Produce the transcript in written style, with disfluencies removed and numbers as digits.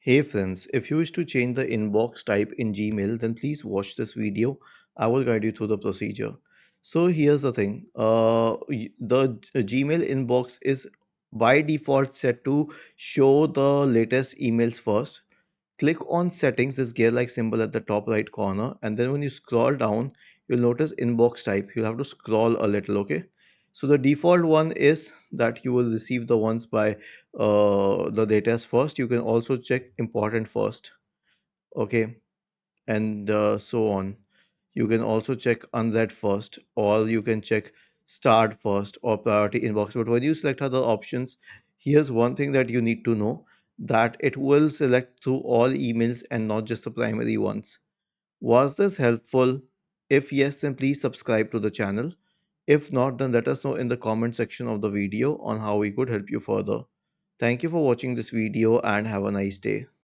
Hey friends, if you wish to change the inbox type in Gmail, then please watch this video. I will guide you through the procedure. So here's the thing. The Gmail inbox is by default set to show the latest emails first. Click on settings, this gear like symbol at the top right corner, and then when you scroll down, you'll notice inbox type. You'll have to scroll a little, okay? So the default one is that you will receive the ones by the data first. You can also check important first, okay, and so on. You can also check unread first, or you can check starred first or priority inbox. But when you select other options, here's one thing that you need to know, that it will select through all emails and not just the primary ones. Was this helpful? If yes, then please subscribe to the channel. If not, then let us know in the comment section of the video on how we could help you further. Thank you for watching this video and have a nice day.